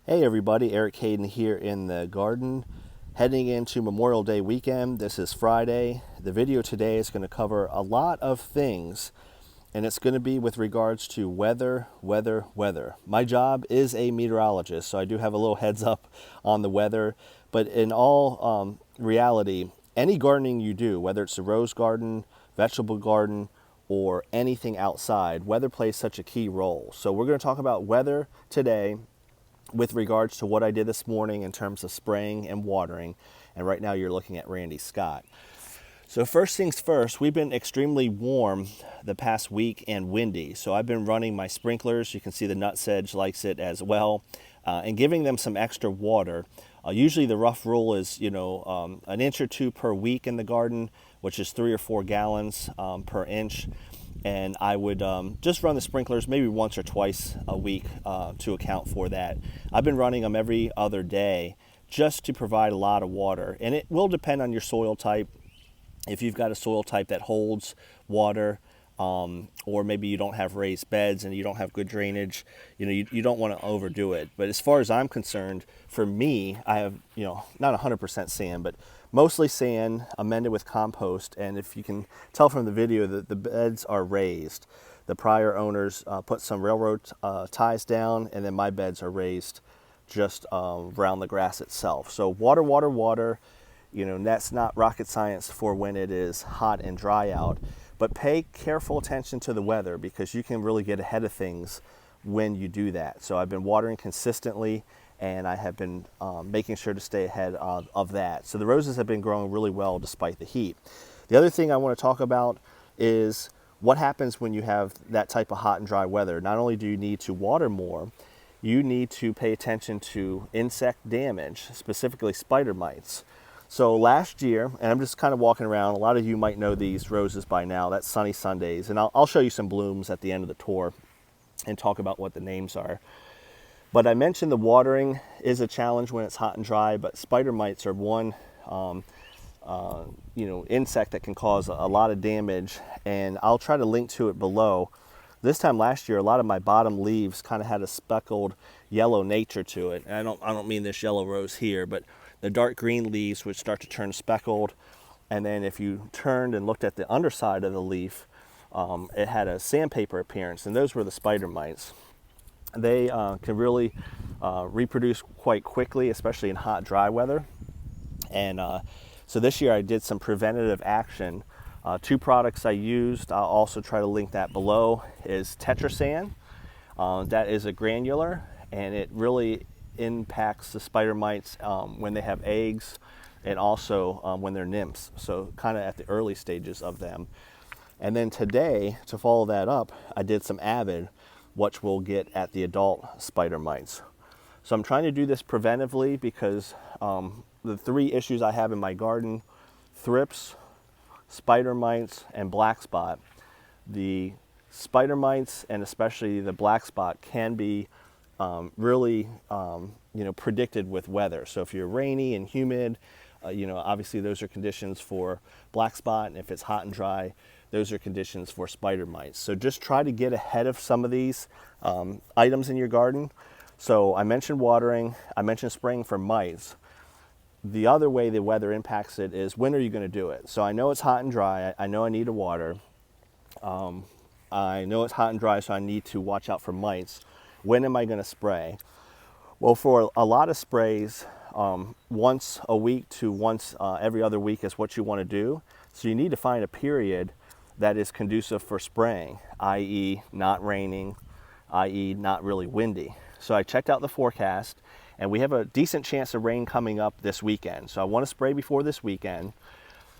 Hey everybody, Eric Hayden here in the garden, heading into Memorial Day weekend. This is Friday. The video today is going to cover a lot of things, and it's going to be with regards to weather. My job is a meteorologist, so I do have a little heads up on the weather, but in all reality, any gardening you do, whether it's a rose garden, vegetable garden, or anything outside, weather plays such a key role. So we're going to talk about weather today with regards to what I did this morning in terms of spraying and watering. And right now you're looking at Randy Scott. So first things first, we've been extremely warm the past week and windy. So I've been running my sprinklers. You can see the nutsedge likes it as well, and giving them some extra water. Usually the rough rule is, an inch or two per week in the garden, which is 3 or 4 gallons per inch. And I would just run the sprinklers maybe once or twice a week to account for that. I've been running them every other day just to provide a lot of water. And it will depend on your soil type. If you've got a soil type that holds water, or maybe you don't have raised beds and you don't have good drainage, you don't want to overdo it. But as far as I'm concerned, for me, I have, not 100% sand, but mostly sand amended with compost. And if you can tell from the video that the beds are raised. The prior owners put some railroad ties down, and then my beds are raised just around the grass itself. So water. That's not rocket science for when it is hot and dry out. But pay careful attention to the weather, because you can really get ahead of things when you do that. So I've been watering consistently, and I have been making sure to stay ahead of that. So the roses have been growing really well despite the heat. The other thing I want to talk about is what happens when you have that type of hot and dry weather. Not only do you need to water more, you need to pay attention to insect damage, specifically spider mites. So last year, and I'm just kind of walking around, a lot of you might know these roses by now. That's Sunny Sundays, and I'll show you some blooms at the end of the tour and talk about what the names are. But I mentioned the watering is a challenge when it's hot and dry, but spider mites are one insect that can cause a lot of damage, and I'll try to link to it below. This time last year, a lot of my bottom leaves kind of had a speckled yellow nature to it. And I don't mean this yellow rose here, but the dark green leaves would start to turn speckled. And then if you turned and looked at the underside of the leaf, it had a sandpaper appearance, and those were the spider mites. They can really reproduce quite quickly, especially in hot, dry weather. And so this year I did some preventative action. 2 products I used, I'll also try to link that below, is Tetrasan. That is a granular, and it really impacts the spider mites when they have eggs, and also when they're nymphs, so kind of at the early stages of them. And then today, to follow that up, I did some Avid, which will get at the adult spider mites. So I'm trying to do this preventively because the 3 issues I have in my garden: thrips, spider mites, and black spot. The spider mites, and especially the black spot, can be really predicted with weather. So if you're rainy and humid, obviously those are conditions for black spot, and if it's hot and dry, those are conditions for spider mites. So just try to get ahead of some of these items in your garden. So I mentioned watering, I mentioned spraying for mites. The other way the weather impacts it is, when are you going to do it? So I know it's hot and dry, I know I need to water. I know it's hot and dry, so I need to watch out for mites. When am I going to spray? Well, for a lot of sprays, once a week to once every other week is what you want to do. So you need to find a period that is conducive for spraying, i.e. not raining, i.e. not really windy. So I checked out the forecast, and we have a decent chance of rain coming up this weekend. So I want to spray before this weekend.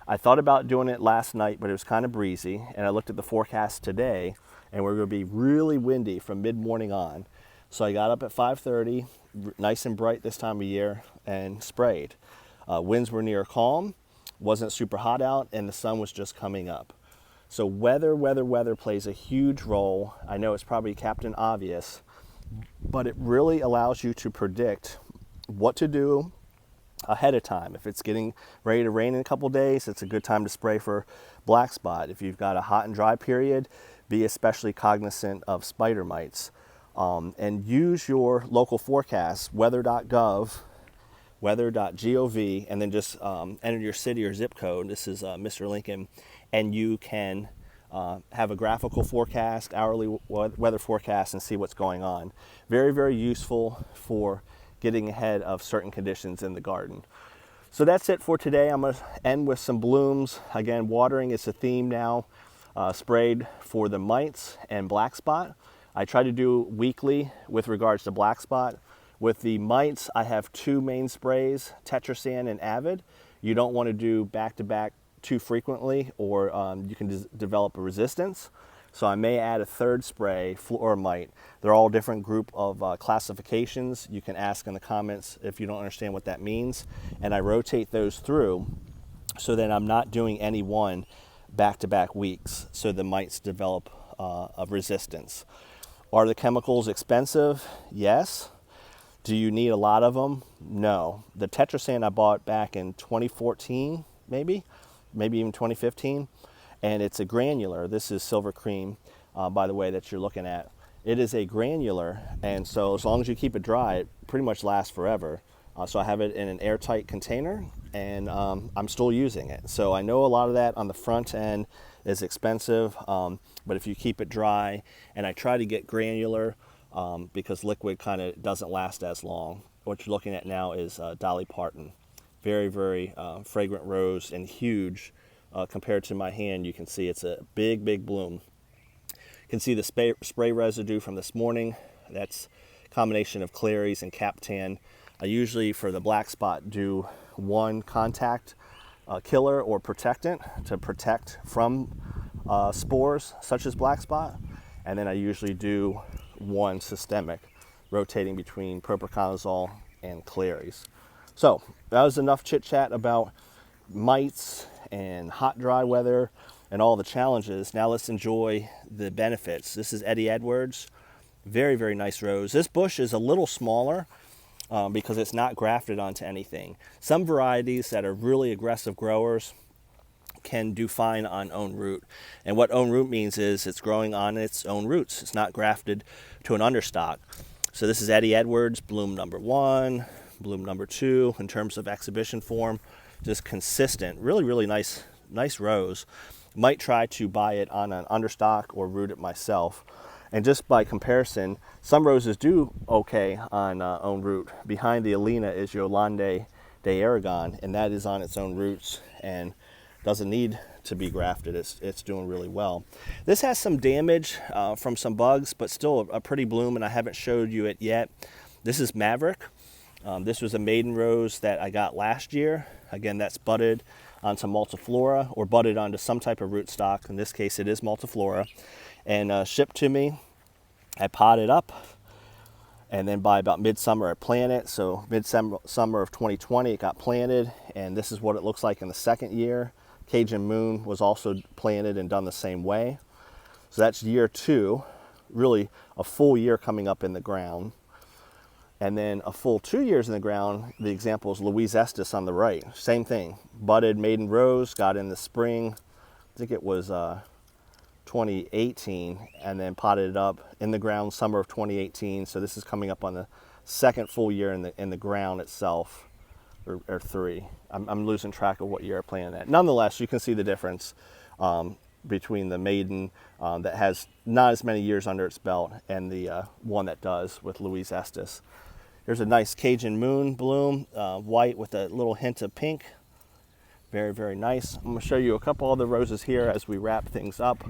I thought about doing it last night, but it was kind of breezy, and I looked at the forecast today, and we're going to be really windy from mid-morning on. So I got up at 5:30, nice and bright this time of year, and sprayed. Winds were near calm, wasn't super hot out, and the sun was just coming up. So weather plays a huge role. I know it's probably Captain Obvious, but it really allows you to predict what to do ahead of time. If it's getting ready to rain in a couple days, it's a good time to spray for black spot. If you've got a hot and dry period, be especially cognizant of spider mites. and use your local forecast, weather.gov, weather.gov, and then just enter your city or zip code. This is Mr. Lincoln, and you can have a graphical forecast, hourly weather forecast, and see what's going on. Very, very useful for getting ahead of certain conditions in the garden. So that's it for today. I'm going to end with some blooms. Again, watering is a theme now. Sprayed for the mites and black spot. I try to do weekly with regards to black spot. With the mites, I have two main sprays, Tetrasan and Avid. You don't want to do back-to-back too frequently, or you can develop a resistance. So I may add a third spray, Floramite. They're all different group of classifications. You can ask in the comments if you don't understand what that means. And I rotate those through so that I'm not doing any one back-to-back weeks, so the mites develop a resistance. Are the chemicals expensive? Yes. Do you need a lot of them? No. The Tetrasan I bought back in 2014, maybe even 2015. And it's a granular. This is Silver Cream, by the way, that you're looking at. It is a granular, and so as long as you keep it dry, it pretty much lasts forever. So I have it in an airtight container, and I'm still using it. So I know a lot of that on the front end is expensive, but if you keep it dry, and I try to get granular because liquid kind of doesn't last as long. What you're looking at now is Dolly Parton. Very, very fragrant rose and huge. Compared to my hand, you can see it's a big, big bloom. You can see the spray residue from this morning. That's a combination of claries and Captan. I usually, for the black spot, do one contact killer or protectant to protect from spores such as black spot. And then I usually do one systemic, rotating between propiconazole and claries. So that was enough chit chat about mites and hot, dry weather and all the challenges. Now let's enjoy the benefits. This is Eddie Edwards. Very, very nice rose. This bush is a little smaller because it's not grafted onto anything. Some varieties that are really aggressive growers can do fine on own root. And what own root means is it's growing on its own roots. It's not grafted to an understock. So this is Eddie Edwards, bloom number 1, bloom number 2 in terms of exhibition form. Just consistent, really, really nice rose. Might try to buy it on an understock or root it myself. And just by comparison, some roses do okay on own root. Behind the Alina is Yolande de Aragon, and that is on its own roots and doesn't need to be grafted. It's doing really well. This has some damage from some bugs, but still a pretty bloom, and I haven't showed you it yet. This is Maverick. This was a maiden rose that I got last year. Again, that's budded onto multiflora or budded onto some type of rootstock. In this case, it is multiflora, and shipped to me. I potted up, and then by about midsummer I planted it. So midsummer of 2020 it got planted, and this is what it looks like in the second year. Cajun Moon was also planted and done the same way. So that's year 2, really a full year coming up in the ground. And then a full 2 years in the ground, the example is Louise Estes on the right. Same thing, budded maiden rose, got in the spring, I think it was 2018, and then potted it up in the ground summer of 2018. So this is coming up on the second full year in the ground itself, or 3. I'm losing track of what year I planted that. Nonetheless, you can see the difference between the maiden that has not as many years under its belt and the one that does with Louise Estes. Here's a nice Cajun Moon bloom, white with a little hint of pink. Very, very nice. I'm going to show you a couple other roses here as we wrap things up.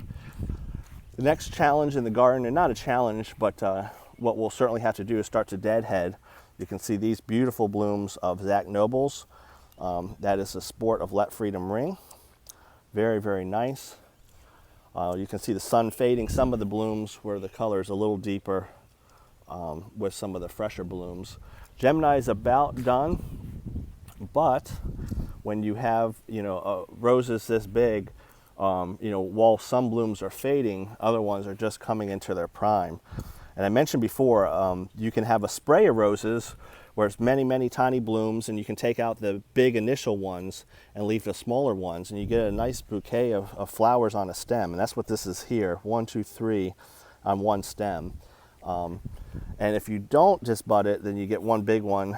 The next challenge in the garden, and not a challenge, but what we'll certainly have to do is start to deadhead. You can see these beautiful blooms of Zach Noble's. That is a sport of Let Freedom Ring. Very, very nice. You can see the sun fading some of the blooms where the color is a little deeper with some of the fresher blooms. Gemini is about done, but when you have roses this big, while some blooms are fading, other ones are just coming into their prime. And I mentioned before, you can have a spray of roses where it's many, many tiny blooms, and you can take out the big initial ones and leave the smaller ones, and you get a nice bouquet of flowers on a stem. And that's what this is here, 1, 2, 3 on one stem. And if you don't just bud it, then you get one big one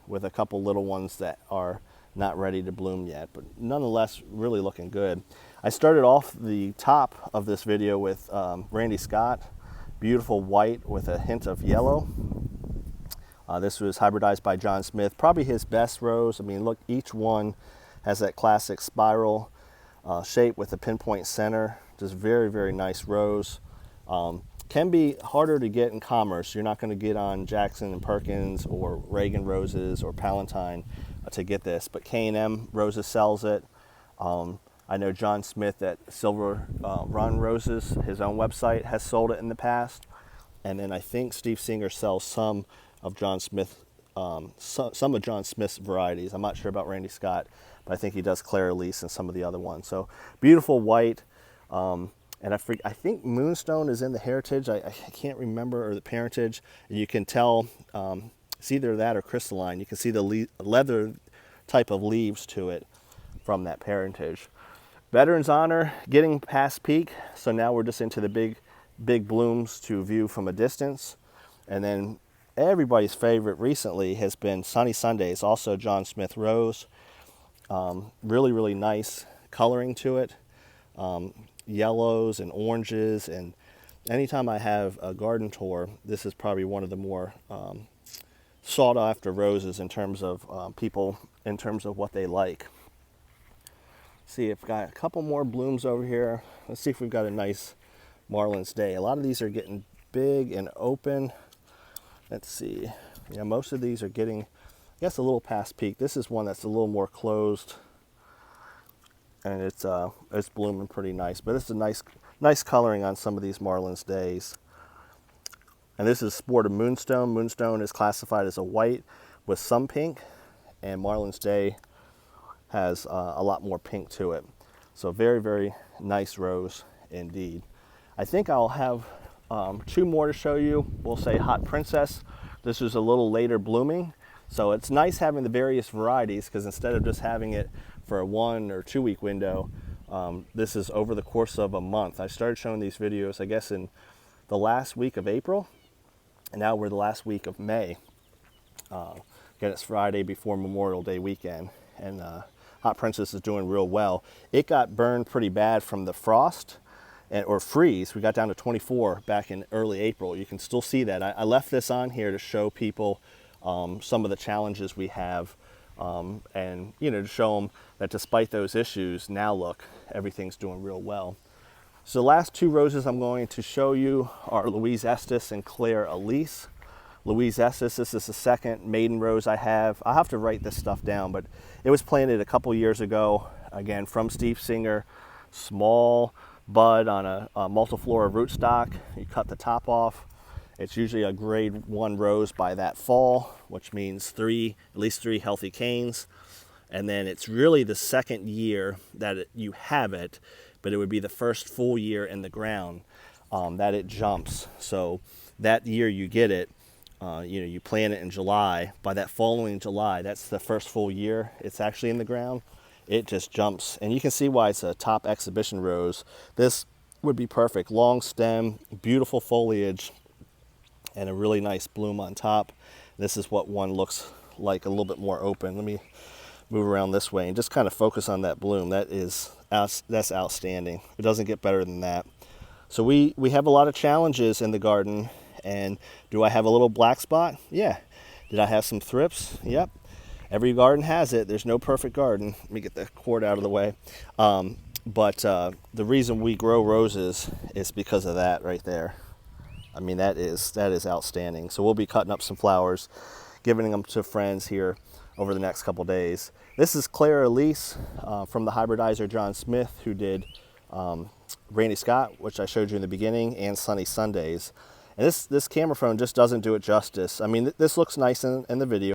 with a couple little ones that are not ready to bloom yet, but nonetheless really looking good. I started off the top of this video with Randy Scott, beautiful white with a hint of yellow. This was hybridized by John Smith, probably his best rose. I mean, look, each one has that classic spiral shape with a pinpoint center. Just very, very nice rose. Can be harder to get in commerce. You're not going to get on Jackson and Perkins or Reagan Roses or Palentine to get this, but K&M Roses sells it. I know John Smith at Silver Run Roses, his own website, has sold it in the past. And then I think Steve Singer sells some of John Smith, some of John Smith's varieties. I'm not sure about Randy Scott, but I think he does Claire Elise and some of the other ones. So beautiful white. And I think Moonstone is in the heritage. I can't remember, or the parentage. And you can tell it's either that or crystalline. You can see the leather type of leaves to it from that parentage. Veterans Honor getting past peak, so now we're just into the big blooms to view from a distance. And then everybody's favorite recently has been Sunny Sundays, also John Smith rose. Really, really nice coloring to it. Yellows and oranges, and anytime I have a garden tour, this is probably one of the more sought after roses in terms of people, in terms of what they like. See, I've got a couple more blooms over here. Let's see if we've got a nice Marlin's Day. A lot of these are getting big and open. Let's see. Yeah, most of these are getting, I guess, a little past peak. This is one that's a little more closed, and it's blooming pretty nice. But it's a nice coloring on some of these Marlin's Days. And this is Sport of Moonstone. Moonstone is classified as a white with some pink, and Marlin's Day has a lot more pink to it. So very, very nice rose indeed. I think I'll have two more to show you. We'll say Hot Princess. This is a little later blooming. So it's nice having the various varieties, because instead of just having it for a 1 or 2 week window, this is over the course of a month. I started showing these videos, I guess, in the last week of April, and now we're the last week of May. Again, it's Friday before Memorial Day weekend, and Hot Princess is doing real well. It got burned pretty bad from the frost or freeze. We got down to 24 back in early April. You can still see that. I left this on here to show people some of the challenges we have, and to show them that despite those issues, now look, everything's doing real well. So the last two roses I'm going to show you are Louise Estes and Claire Elise. Louise Estes, this is the second maiden rose I have. I'll have to write this stuff down, but it was planted a couple years ago, again, from Steve Singer. Small bud on a multiflora rootstock. You cut the top off. It's usually a grade 1 rose by that fall, which means at least three healthy canes. And then it's really the second year that you have it, but it would be the first full year in the ground that it jumps. So that year you get it, you plant it in July. By that following July, that's the first full year it's actually in the ground. It just jumps, and you can see why it's a top exhibition rose. This would be perfect. Long stem, beautiful foliage, and a really nice bloom on top. This is what one looks like a little bit more open. Let me move around this way and just kind of focus on that bloom. That's outstanding. It doesn't get better than that. So we have a lot of challenges in the garden. And do I have a little black spot? Yeah. Did I have some thrips? Yep. Every garden has it. There's no perfect garden. Let me get the cord out of the way. But the reason we grow roses is because of that right there. I mean, that is outstanding. So we'll be cutting up some flowers, giving them to friends here over the next couple days. This is Claire Elise from the hybridizer John Smith, who did Randy Scott, which I showed you in the beginning, and Sunny Sundays. And this camera phone just doesn't do it justice. I mean, this looks nice in the video.